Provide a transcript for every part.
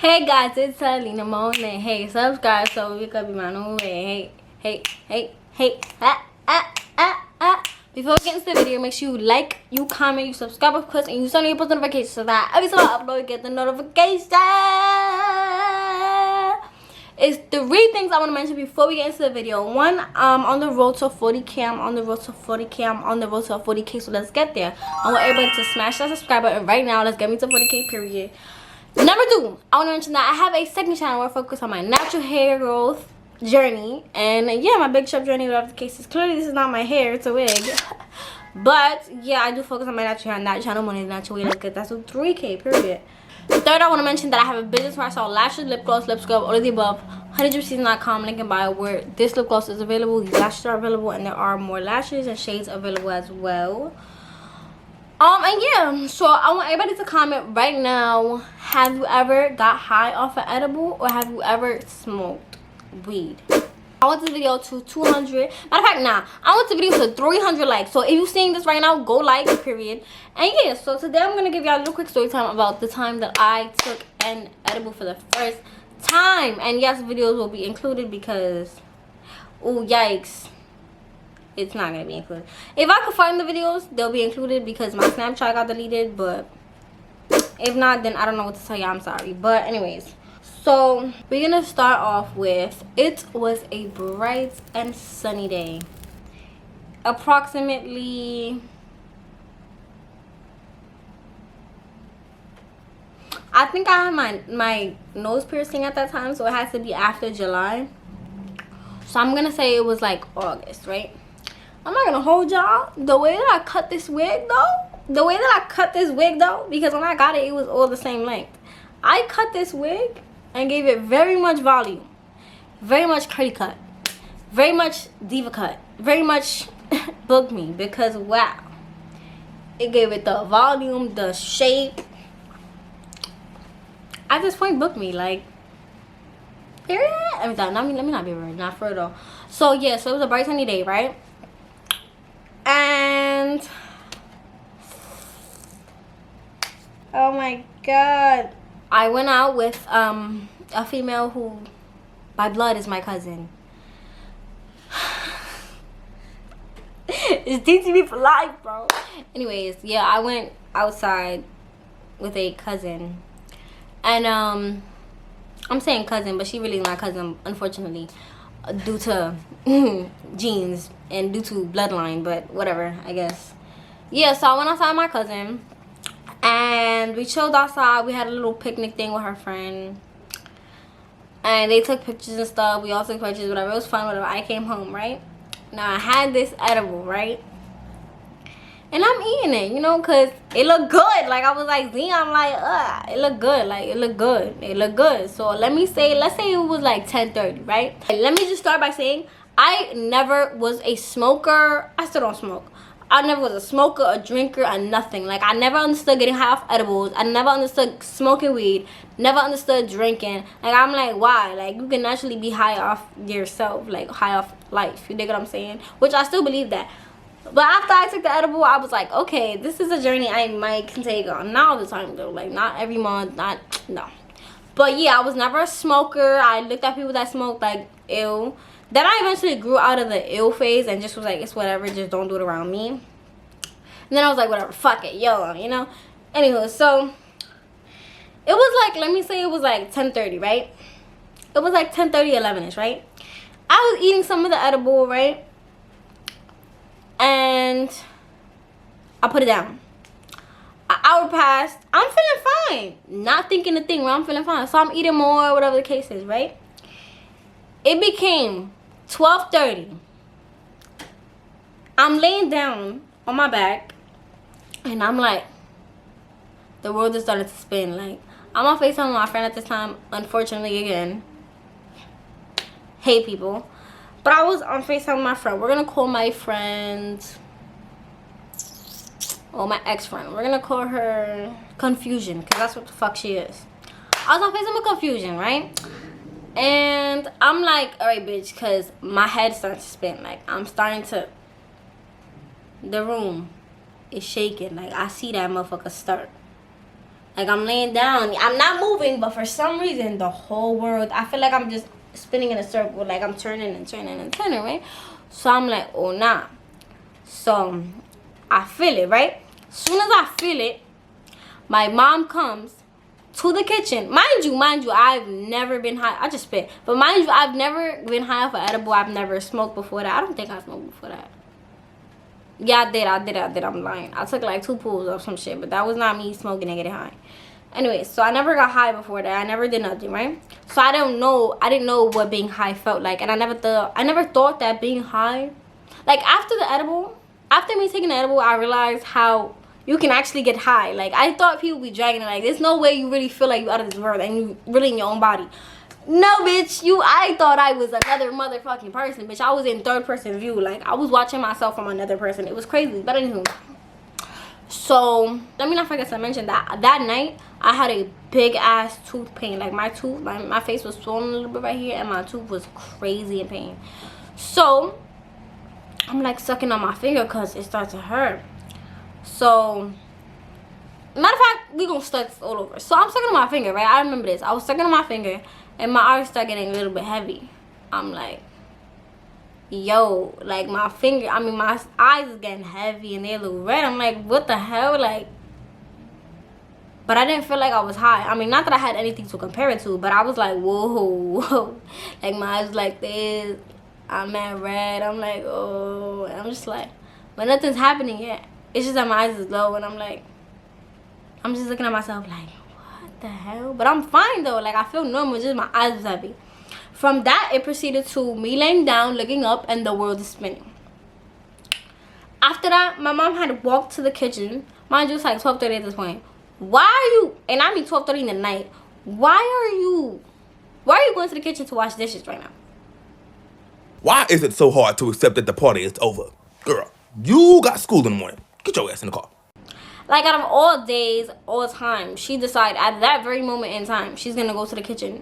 Hey guys, it's Selena Monet. Hey, subscribe so we could be my new way. Hey. Before we get into the video, make sure you like, you comment, you subscribe, of course, and you turn on your post notifications so that every time I upload, you get the notification. It's 3 things I want to mention before we get into the video. One, on the road to 40K, I'm on the road to 40K, so let's get there. I want everybody to smash that subscribe button right now. Let's get me to 40K, period. Number 2, I want to mention that I have a second channel where I focus on my natural hair growth journey. And yeah, my big shop journey, whatever the case is. Clearly, this is not my hair, it's a wig. But yeah, I do focus on my natural hair and that channel money, natural way. Let's get that to 3K, period. Third, I want to mention that I have a business where I sell lashes, lip gloss, lip scrub, all of the above. honeyjuiceseason.com, link in bio, where this lip gloss is available, these lashes are available, and there are more lashes and shades available as well. And yeah, so I want everybody to comment right now, have you ever got high off an edible, or have you ever smoked weed? I want this video to 200, matter of fact, nah, I want the video to 300 likes. So if you're seeing this right now, go like, period. And yeah, so today I'm gonna give y'all a little quick story time about the time that I took an edible for the first time. And yes, videos will be included because, oh yikes, it's not gonna be included. If I could find the videos, they'll be included because my Snapchat got deleted. But if not, then I don't know what to tell you. I'm sorry. But anyways, so we're gonna start off with, it was a bright and sunny day. Approximately, I think I had my nose piercing at that time, so it has to be after July. So I'm gonna say it was like August, right? I'm not gonna hold y'all. The way that I cut this wig though, because when I got it, it was all the same length. I cut this wig and gave it very much volume, very much curly cut, very much diva cut, very much book me, because wow, it gave it the volume, the shape. At this point, book me, like, period. Let me not be rude, not for it all. So yeah, so it was a bright sunny day, right? And oh my god, I went out with a female who by blood is my cousin. It's teaching me for life, bro. Anyways, yeah, I went outside with a cousin, and I'm saying cousin, but she really is my cousin, unfortunately, due to genes and due to bloodline, but whatever, I guess. Yeah, so I went outside with my cousin and we chilled outside. We had a little picnic thing with her friend, and they took pictures and stuff. We all took pictures, whatever. It was fun, whatever. I came home, right? Now I had this edible, right? And I'm eating it, you know, because it looked good. Like, I was like, Z, I'm like, it looked good. Like, it looked good. So let's say it was like 10:30, right? Let me just start by saying, I never was a smoker. I still don't smoke. I never was a smoker, a drinker, or nothing. Like, I never understood getting high off edibles. I never understood smoking weed. Never understood drinking. Like, I'm like, why? Like, you can actually be high off yourself. Like, high off life. You dig what I'm saying? Which I still believe that. But after I took the edible, I was like, okay, this is a journey I might can take on. Not all the time, though. Like, not every month. No. But, yeah, I was never a smoker. I looked at people that smoked, like, ew. Then I eventually grew out of the ill phase and just was like, it's whatever, just don't do it around me. And then I was like, whatever, fuck it, YOLO, you know? Anywho, so it was like, let me say it was like 10:30, right? It was like 10:30, 11ish, right? I was eating some of the edible, right? And I put it down. An hour passed. I'm feeling fine. Not thinking a thing, where I'm feeling fine. So I'm eating more, whatever the case is, right? It became 12:30. I'm laying down on my back, and I'm like, the world is starting to spin. Like, I'm on FaceTime with my friend at this time, unfortunately, again. Hey, people. But I was on FaceTime with my friend. We're going to call my friend, or my ex-friend. We're going to call her Confusion, because that's what the fuck she is. I was on FaceTime with Confusion, right? And I'm like, all right, bitch, because my head starts to spin. Like, I'm starting to, the room is shaking. Like, I see that motherfucker start. Like, I'm laying down. I'm not moving, but for some reason, the whole world, I feel like I'm just spinning in a circle. Like, I'm turning and turning and turning, right? So, I'm like, oh, nah. So, I feel it, right? As soon as I feel it, my mom comes to the kitchen. Mind you, I've never been high. I just spit. But mind you, I've never been high off an edible. I've never smoked before that. I don't think I smoked before that. Yeah, I did. I'm lying. I took like 2 pulls of some shit, but that was not me smoking and getting high. Anyway, so I never got high before that. I never did nothing, right? So I didn't know what being high felt like, and I never thought that being high, like after me taking the edible, I realized how you can actually get high. Like, I thought people be dragging it, like, there's no way you really feel like you out of this world and you really in your own body. No, bitch, I thought I was another motherfucking person, bitch. I was in 3rd person view. Like, I was watching myself from another person. It was crazy. But anywho, so let me not forget to mention that night I had a big ass tooth pain. Like, my tooth, my face was swollen a little bit right here, and my tooth was crazy in pain. So I'm like sucking on my finger because it starts to hurt. So, matter of fact, we gonna start this all over. So I'm sucking on my finger, right? I remember this. I was sucking on my finger, and my eyes start getting a little bit heavy. I'm like, yo, like my eyes is getting heavy and they look red. I'm like, what the hell? Like, but I didn't feel like I was high. I mean, not that I had anything to compare it to, but I was like, whoa. Like, my eyes like this. I'm at red. I'm like, oh. And I'm just like, but nothing's happening yet. It's just that my eyes is low, and I'm like, I'm just looking at myself like, what the hell? But I'm fine though. Like, I feel normal. Just my eyes was heavy. From that, it proceeded to me laying down, looking up, and the world is spinning. After that, my mom had walked to the kitchen. Mind you, it's like 12:30 at this point. Why are you? And I mean 12:30 in the night. Why are you going to the kitchen to wash dishes right now? Why is it so hard to accept that the party is over? Girl, you got school in the morning. Get your ass in the car. Like, out of all days, all time, she decided at that very moment in time, she's going to go to the kitchen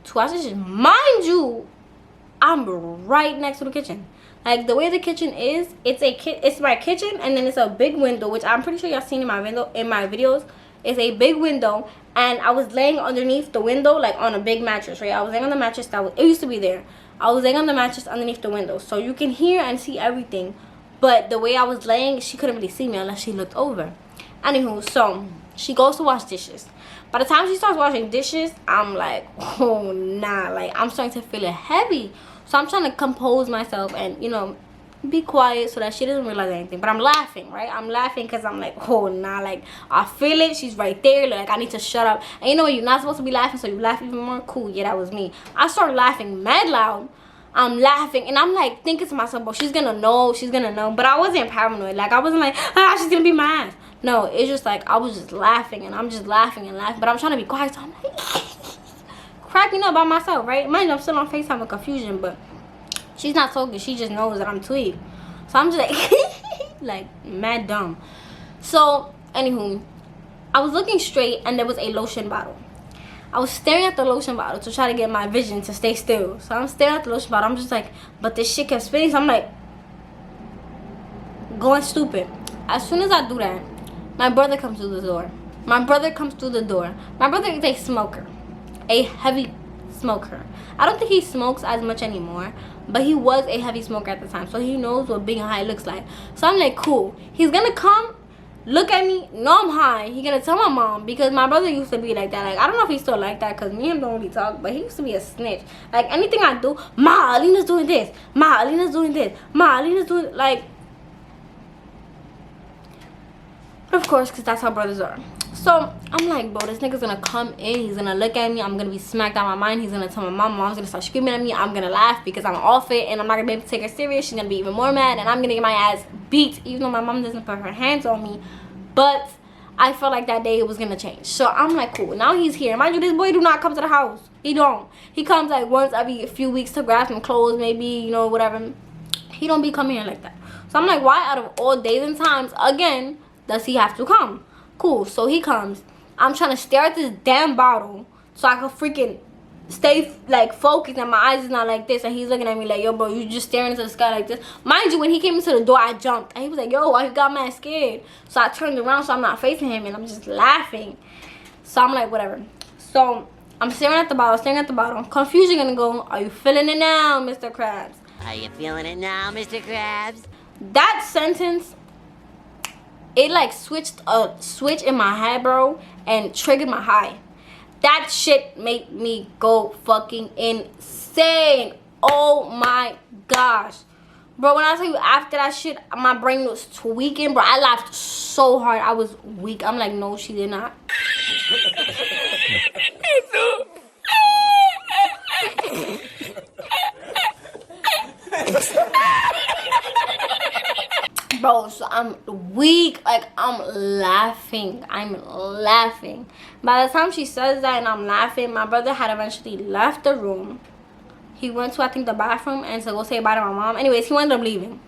to wash dishes. Mind you, I'm right next to the kitchen. Like, the way the kitchen is, it's my kitchen, and then it's a big window, which I'm pretty sure y'all seen in my videos. It's a big window, and I was laying underneath the window, like on a big mattress, right? I was laying on the mattress it used to be there. I was laying on the mattress underneath the window, so you can hear and see everything. But the way I was laying, she couldn't really see me unless she looked over. Anywho, so she goes to wash dishes. By the time she starts washing dishes, I'm like, oh nah, like I'm starting to feel it heavy. So I'm trying to compose myself and, you know, be quiet so that she doesn't realize anything. But I'm laughing, right? I'm laughing because I'm like, oh nah, like I feel it. She's right there. Like, I need to shut up. And you know, you're not supposed to be laughing, so you laugh even more. Cool. Yeah, that was me. I started laughing mad loud. I'm laughing and I'm like thinking to myself, but she's gonna know. But I wasn't paranoid. Like, I wasn't like, she's gonna beat my ass. No, it's just like I was just laughing and I'm just laughing and laughing. But I'm trying to be quiet, so I'm like cracking up by myself, right? Mind you, I'm still on FaceTime with confusion, but she's not talking. She just knows that I'm tweaked. So I'm just like, like mad dumb. So, anywho, I was looking straight and there was a lotion bottle. I was staring at the lotion bottle to try to get my vision to stay still. So I'm staring at the lotion bottle. I'm just like, but this shit kept spinning. So I'm like, going stupid. As soon as I do that, my brother comes through the door. My brother is a smoker. A heavy smoker. I don't think he smokes as much anymore, but he was a heavy smoker at the time. So he knows what being high looks like. So I'm like, cool. He's gonna come, look at me, know I'm high. He gonna tell my mom, because my brother used to be like that. Like, I don't know if he's still like that, because me and him don't really talk, but he used to be a snitch. Like, anything I do, Ma, Alina's doing this. Ma, Alina's doing this. Ma, Alina's doing, like. But of course, because that's how brothers are. So I'm like, bro, this nigga's gonna come in, he's gonna look at me, I'm gonna be smacked out of my mind, he's gonna tell my mom, mom's gonna start screaming at me, I'm gonna laugh because I'm off it, and I'm not gonna be able to take her serious. She's gonna be even more mad, and I'm gonna get my ass beat, even though my mom doesn't put her hands on me. But I felt like that day it was gonna change. So I'm like, cool, now he's here. Mind you, this boy do not come to the house. He don't. He comes like once every few weeks to grab some clothes, maybe, you know, whatever. He don't be coming here like that. So I'm like, why out of all days and times, again, does he have to come? Cool, so he comes. I'm trying to stare at this damn bottle so I can freaking stay like focused and my eyes is not like this, and he's looking at me like, yo bro, you just staring into the sky like this. Mind you, when he came into the door, I jumped and he was like, yo, why you got mad scared? So I turned around so I'm not facing him and I'm just laughing. So I'm like, whatever. So I'm staring at the bottle. Confusion gonna go, are you feeling it now, Mr. Krabs? Are you feeling it now, Mr. Krabs? That sentence, it like switched a switch in my head, bro, and triggered my high. That shit made me go fucking insane. Oh my gosh. Bro, when I tell you after that shit, my brain was tweaking, bro. I laughed so hard. I was weak. I'm like, no, she did not. Bro, so I'm weak. Like, I'm laughing. By the time she says that and I'm laughing, my brother had eventually left the room. He went to, I think, the bathroom and to go say bye to my mom. Anyways, he ended up leaving.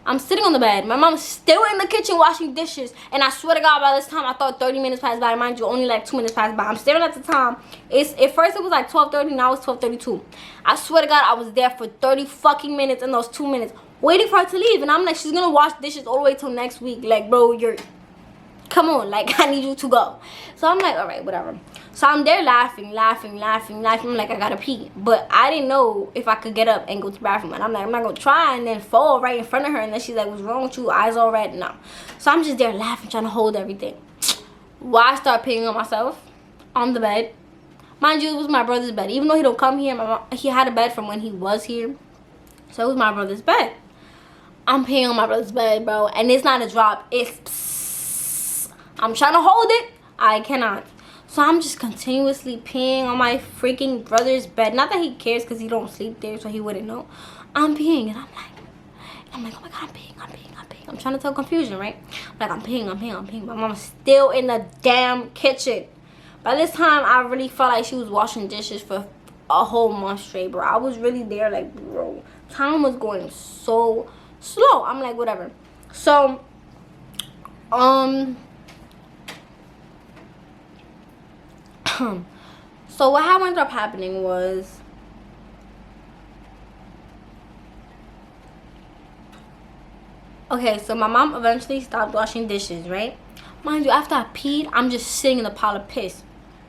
I'm sitting on the bed. My mom's still in the kitchen washing dishes. And I swear to God, by this time, I thought 30 minutes passed by. Mind you, only like 2 minutes passed by. I'm staring at the time. At first, it was like 12:30. Now it's 12:32. I swear to God, I was there for 30 fucking minutes in those 2 minutes waiting for her to leave. And I'm like, she's going to wash dishes all the way till next week. Like, bro, come on. Like, I need you to go. So I'm like, all right, whatever. So I'm there laughing. I'm like, I gotta pee. But I didn't know if I could get up and go to the bathroom. And I'm like, I'm not gonna try and then fall right in front of her. And then she's like, what's wrong with you? Eyes all red? No. So I'm just there laughing, trying to hold everything. Why I start peeing on myself on the bed. Mind you, it was my brother's bed. Even though he don't come here, he had a bed from when he was here. So it was my brother's bed. I'm peeing on my brother's bed, bro. And it's not a drop. It's psst. I'm trying to hold it. I cannot. So I'm just continuously peeing on my freaking brother's bed. Not that he cares because he don't sleep there, so he wouldn't know. I'm peeing and I'm like, oh my God, I'm peeing. I'm trying to tell confusion, right? Like, I'm peeing. My mom's still in the damn kitchen. By this time, I really felt like she was washing dishes for a whole month straight, bro. I was really there, like, bro. Time was going so slow. I'm like, whatever. So, so what ended up happening was, okay, so my mom eventually stopped washing dishes, right? Mind you, after I peed, I'm just sitting in a pile of piss.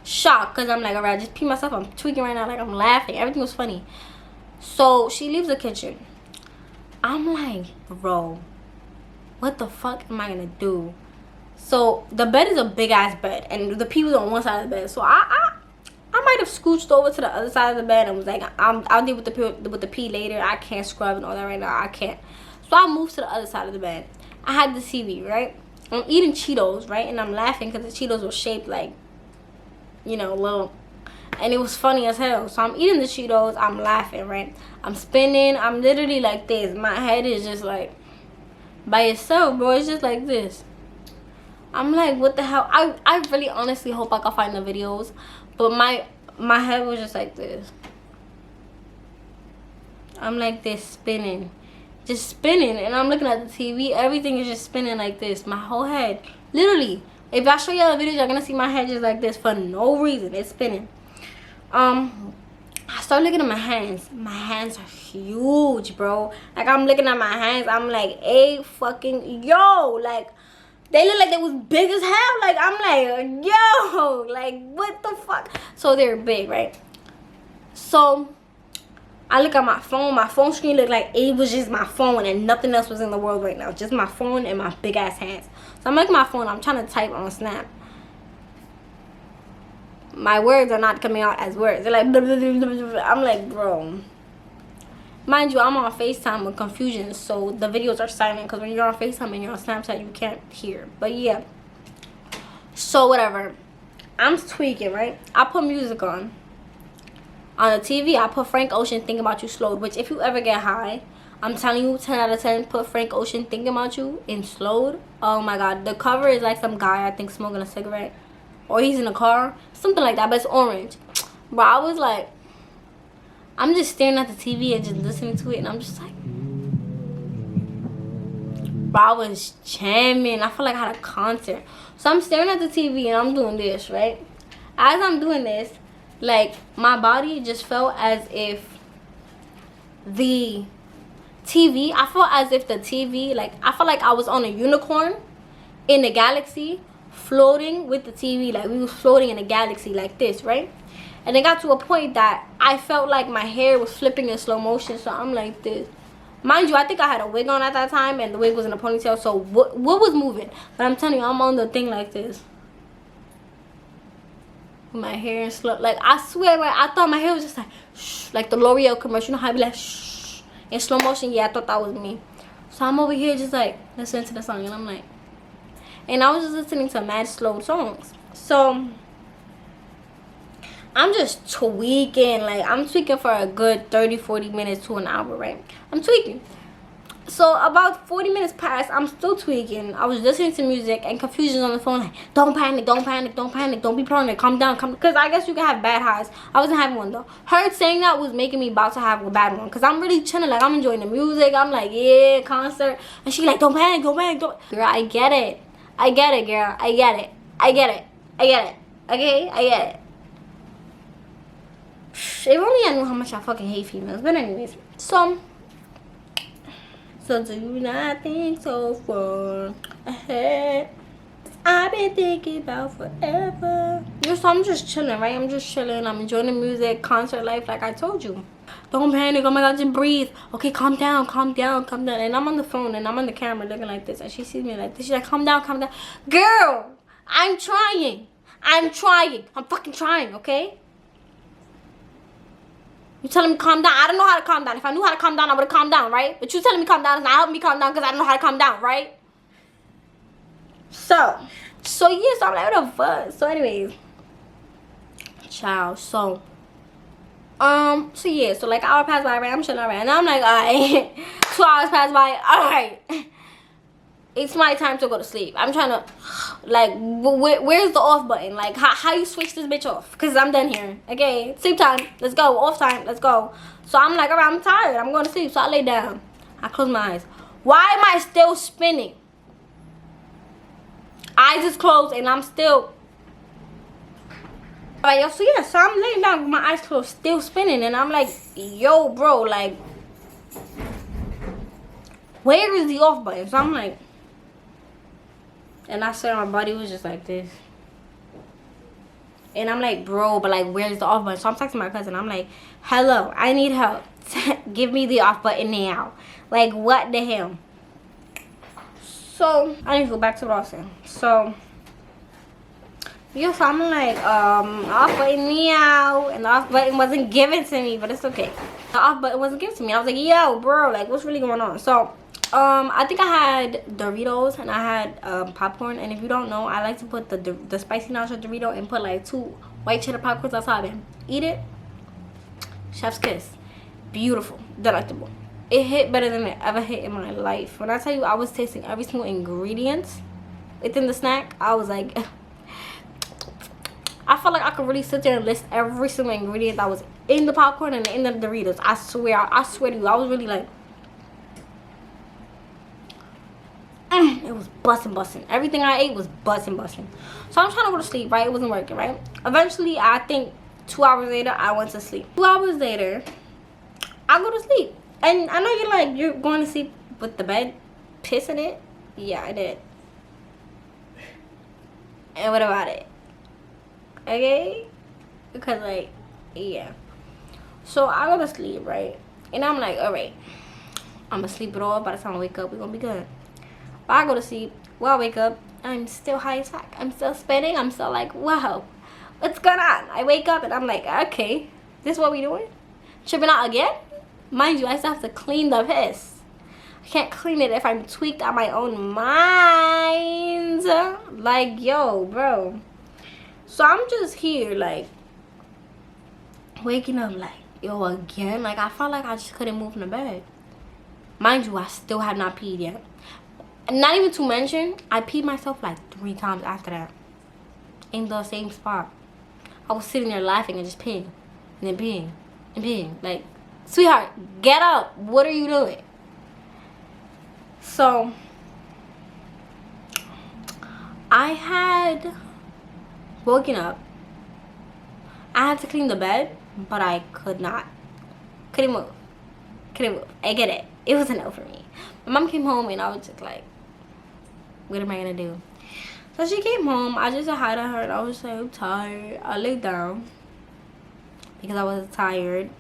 Shocked, because I'm like, all right, I just peed myself. I'm tweaking right now, like I'm laughing. Everything was funny. So she leaves the kitchen. I'm like, bro, what the fuck am I gonna do? So the bed is a big ass bed, and the pee was on one side of the bed. So I might have scooched over to the other side of the bed and was like, I'll deal with the pee later. I can't scrub and all that right now. I can't. So I moved to the other side of the bed. I had the TV, right? I'm eating Cheetos, right? And I'm laughing because the Cheetos were shaped like, you know, little, and it was funny as hell. So I'm eating the Cheetos. I'm laughing, right? I'm spinning. I'm literally like this. My head is just like by itself, bro. It's just like this. I'm like, what the hell? I really honestly hope I can find the videos, but my head was just like this. I'm like this, spinning, just spinning, and I'm looking at the TV. Everything is just spinning like this. My whole head, literally. If I show y'all the videos, you're gonna see my head just like this for no reason. It's spinning. I start looking at my hands. My hands are huge, bro. Like, I'm looking at my hands. I'm like, hey, fucking yo, like. They look like they was big as hell. Like, I'm like, yo, like, what the fuck? So they're big, right? So I look at my phone. My phone screen looked like it was just my phone and nothing else was in the world right now. Just my phone and my big ass hands. So I'm looking at my phone. I'm trying to type on Snap. My words are not coming out as words. They're like, blah, blah, blah, blah, blah. I'm like, bro. Mind you, I'm on FaceTime with confusion, so the videos are silent because when you're on FaceTime and you're on Snapchat, you can't hear. But yeah. So whatever. I'm tweaking, right? I put music on. On the TV, I put Frank Ocean, Think About You slowed, which if you ever get high, I'm telling you, 10 out of 10, put Frank Ocean, Think About You in slowed. Oh my God. The cover is like some guy, I think, smoking a cigarette. Or he's in a car. Something like that, but it's orange. But I was like, I'm just staring at the TV and just listening to it, and I'm just like, bro, I was jamming. I felt like I had a concert. So I'm staring at the TV and I'm doing this, right? As I'm doing this, like, my body just felt as if the TV, I felt as if the TV, like, I felt like I was on a unicorn in the galaxy floating with the TV, like we was floating in a galaxy like this, right? And it got to a point that I felt like my hair was flipping in slow motion, so I'm like this. Mind you, I think I had a wig on at that time, and the wig was in a ponytail, so what was moving? But I'm telling you, I'm on the thing like this. My hair in slow, like I swear, right, I thought my hair was just like shh, like the L'Oreal commercial. You know how I be like shh in slow motion? Yeah, I thought that was me. So I'm over here just like listening to the song, and I'm like, and I was just listening to mad slow songs. So I'm just tweaking, like I'm tweaking for a good 30-40 minutes to an hour, right? I'm tweaking. So about 40 minutes passed, I'm still tweaking. I was listening to music and confusion on the phone, like don't panic, don't panic, don't panic, don't be paranoid, calm down, because I guess you can have bad highs. I wasn't having one though. Her saying that was making me about to have a bad one, because I'm really chilling, like I'm enjoying the music. I'm like, yeah, concert. And she like, don't panic, don't panic, don't. Girl, I get it. I get it, girl. I get it. I get it. I get it. Okay? I get it. If only I knew how much I fucking hate females. But anyways, so do you not think so far ahead? I've been thinking about forever. Yeah, so I'm just chilling, right? I'm just chilling. I'm enjoying the music, concert life, like I told you. Don't panic. Oh my God, just breathe. Okay, calm down, calm down, calm down. And I'm on the phone and I'm on the camera looking like this, and she sees me like this. She's like, calm down, calm down. Girl, I'm trying. I'm trying. I'm fucking trying, okay? You telling me calm down? I don't know how to calm down. If I knew how to calm down, I would have calmed down, right? But you telling me calm down is not helping me calm down because I don't know how to calm down, right? So yeah, so I'm like, what the fuck? So anyways, child, so yeah, so like an hour passed by, right? I'm chilling, right? And I'm like, alright. 2 hours passed by, alright. It's my time to go to sleep. I'm trying to, like, where's the off button? Like, how you switch this bitch off? Because I'm done here. Okay, sleep time. Let's go. Off time. Let's go. So I'm like, all right, I'm tired. I'm going to sleep. So I lay down. I close my eyes. Why am I still spinning? Eyes is closed and I'm still. Alright, yo, so yeah, so I'm laying down with my eyes closed, still spinning. And I'm like, yo, bro, like, where is the off button? So I'm like, and I said my body was just like this. And I'm like, bro, but like, where's the off button? So I'm texting my cousin. I'm like, hello, I need help. Give me the off button now. Like, what the hell? So I need to go back to what I was saying. So yeah, so I'm like, off button meow. And the off button wasn't given to me, but it's okay. The off button wasn't given to me. I was like, yo, bro, like, what's really going on? So I think I had Doritos and I had popcorn. And if you don't know, I like to put the spicy nacho Dorito and put like 2 white cheddar popcorns outside and eat it. Chef's kiss. Beautiful. Delectable. It hit better than it ever hit in my life. When I tell you I was tasting every single ingredient within the snack, I was like, I felt like I could really sit there and list every single ingredient that was in the popcorn and in the Doritos. I swear to you, I was really like, it was busting. Everything I ate was busting. So I'm trying to go to sleep, right? It wasn't working, right? Eventually, I think 2 hours later, I went to sleep. 2 hours later, I go to sleep. And I know you're like, you're going to sleep with the bed pissing it. Yeah, I did. And what about it? Okay? Because like, yeah. So I go to sleep, right? And I'm like, alright, I'm going to sleep it off. By the time I wake up, we're going to be good. But I go to sleep. Well, I wake up. I'm still high as fuck. I'm still spinning. I'm still like, wow, what's going on? I wake up and I'm like, okay, this is what we doing? Tripping out again? Mind you, I still have to clean the piss. I can't clean it if I'm tweaked on my own mind. Like, yo, bro. So I'm just here, like, waking up like, yo, again? Like, I felt like I just couldn't move from the bed. Mind you, I still have not peed yet. Not even to mention, I peed myself like 3 times after that. In the same spot. I was sitting there laughing and just peeing. And then peeing. And peeing. Like, sweetheart, get up. What are you doing? So, I had woken up. I had to clean the bed, but I could not. Couldn't move. I get it. It was a no for me. My mom came home and I was just like, what am I gonna do? So So she came home. I just said hi to her and I was like, I'm tired. I laid down because I was tired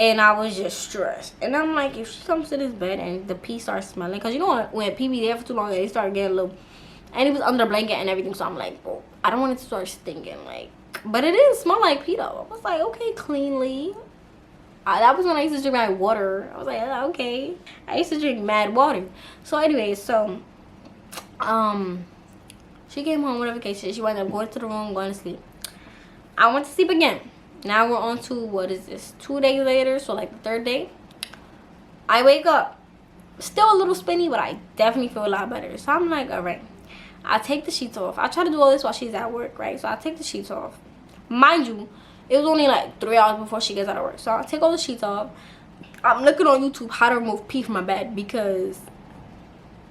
and I was just stressed. And I'm like, if she comes to this bed and the pee starts smelling, because you know when pee be there for too long, they start getting a little, and it was under the blanket and everything. So I'm like, bro, I don't want it to start stinking. Like, but it didn't smell like pee though. I was like, okay, cleanly. That was when I used to drink my water. I was like, okay. I used to drink mad water. So anyway, so she came home with a vacation. She ended up going to the room, going to sleep. I went to sleep again. Now we're on to, what is this, 2 days later, so like the 3rd day. I wake up, still a little spinny, but I definitely feel a lot better. So I'm like, all right, I take the sheets off. I try to do all this while she's at work, right? So I take the sheets off. Mind you, it was only like 3 hours before she gets out of work. So I take all the sheets off. I'm looking on YouTube how to remove pee from my bed because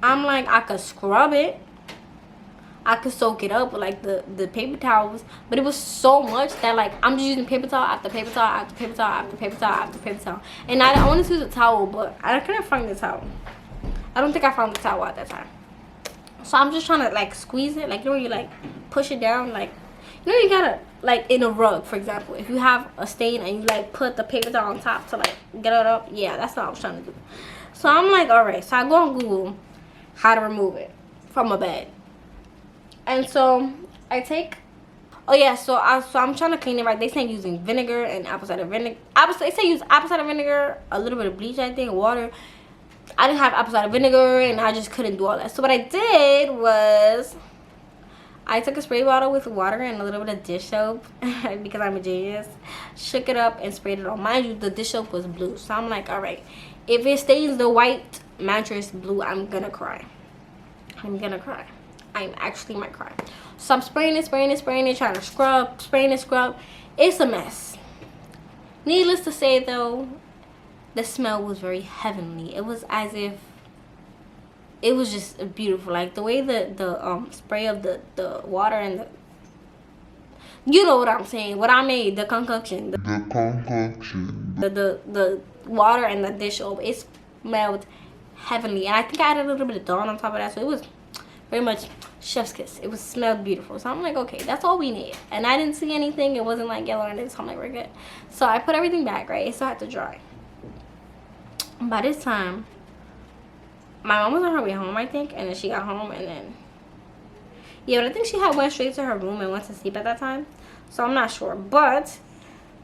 I'm like, I could scrub it. I could soak it up with like the paper towels, but it was so much that like I'm just using paper towel after paper towel after paper towel after paper towel after paper towel. And I wanted to use a towel, but I couldn't find the towel. I don't think I found the towel at that time. So I'm just trying to like squeeze it, like you know you like push it down, like you know you gotta like in a rug, for example, if you have a stain and you like put the paper towel on top to like get it up. Yeah, that's what I was trying to do. So I'm like, all right. So I go on Google how to remove it from a bed. And so I take, oh yeah, so I'm trying to clean it right. They say using vinegar and apple cider vinegar. They say use apple cider vinegar, a little bit of bleach, I think, water. I didn't have apple cider vinegar and I just couldn't do all that. So what I did was I took a spray bottle with water and a little bit of dish soap because I'm a genius. Shook it up and sprayed it on. Mind you, the dish soap was blue. So I'm like, all right, if it stains the white mattress blue, I'm gonna cry. I'm gonna cry. I actually might cry. So I'm spraying it, trying to scrub, spraying it, scrub. It's a mess. Needless to say though, the smell was very heavenly. It was as if it was just beautiful. Like the way the spray of the water and the, you know what I'm saying, what I made, the concoction. The water and the dish soap, it smelled heavenly. And I think I added a little bit of Dawn on top of that, so it was very much chef's kiss. It was smelled beautiful. So I'm like, okay, that's all we need. And I didn't see anything. It wasn't like yellow or anything. So I'm like, we're good. So I put everything back, right? It still had to dry. By this time, my mom was on her way home, I think, and then she got home, and then yeah, but I think she had went straight to her room and went to sleep at that time. So I'm not sure, but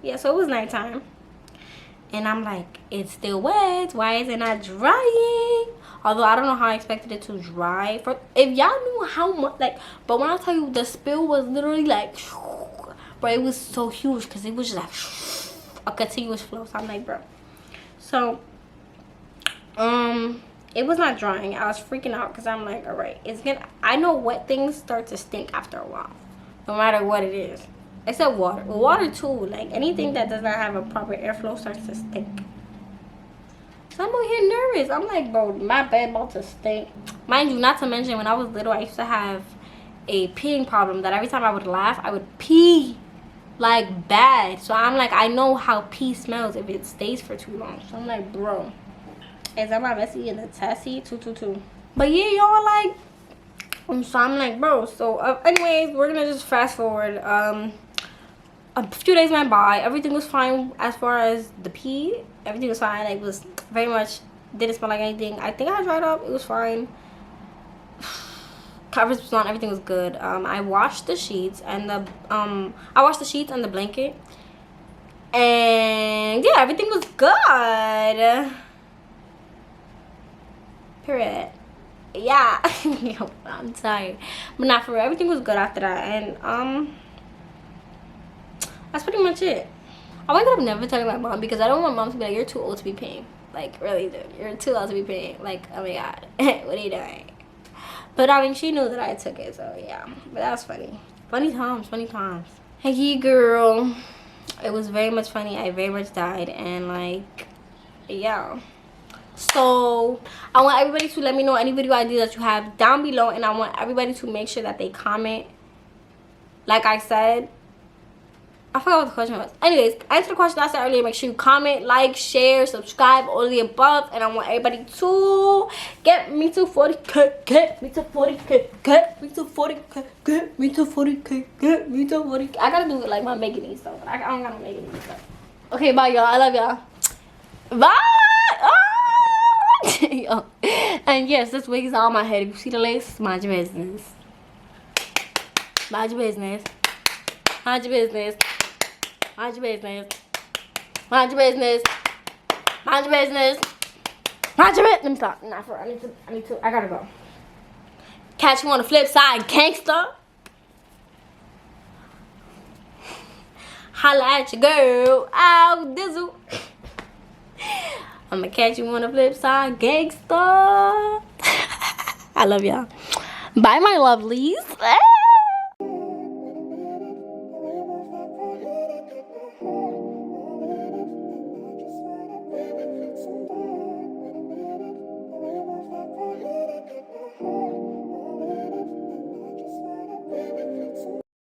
yeah, so it was nighttime, and I'm like, it's still wet. Why is it not drying? Although I don't know how I expected it to dry. For if y'all knew how much, like, but when I tell you the spill was literally like, bro, it was so huge because it was just like a continuous flow. So I'm like, bro. So, it was not drying. I was freaking out because I'm like, all right, it's gonna. I know wet things start to stink after a while, no matter what it is, except water. Water too. Like anything that does not have a proper airflow starts to stink. So I'm over here nervous. I'm like, bro, my bed about to stink. Mind you, not to mention when I was little, I used to have a peeing problem that every time I would laugh, I would pee like bad. So I'm like, I know how pee smells if it stays for too long. So I'm like, bro, is that my bestie in the Tessie? 222. But yeah, y'all, like, so I'm like, bro. So anyways, we're gonna just fast forward. A few days went by. Everything was fine as far as the pee. Everything was fine. Like, it was very much, didn't smell like anything. I think I dried up. It was fine. Coverage was on. Everything was good. I washed the sheets and the blanket. And yeah, everything was good. Period. Yeah. I'm tired. But not for real. Everything was good after that. And that's pretty much it. I wake up never telling my mom because I don't want mom to be like, you're too old to be paying. Like, really, dude, you're too old to be paying. Like, oh my god, what are you doing? But I mean, she knew that I took it, so yeah. But that was funny. Funny times. Hey, girl. It was very much funny. I very much died, and like, yeah. So I want everybody to let me know any video ideas that you have down below, and I want everybody to make sure that they comment. Like I said, I forgot what the question was. Anyways, answer the question I said earlier. Make sure you comment, like, share, subscribe, all of the above. And I want everybody to get me to 40K. Get me to 40K. Get me to 40K. Get me to 40K. Get me to 40K. I gotta do it like my Meganese stuff. I don't got no Meganese stuff. Okay, bye, y'all. I love y'all. Bye. Yo. And yes, this wig is on my head. If you see the lace, mind your business. Mind your business. Mind your business. Mind your business. Mind your business. Mind your business. Mind your business. Let me stop. Nah, for I need to. I gotta go. Catch you on the flip side, gangster. Holla at your girl. Ow, dizzle. I'ma catch you on the flip side, gangsta. I love y'all. Bye, my lovelies.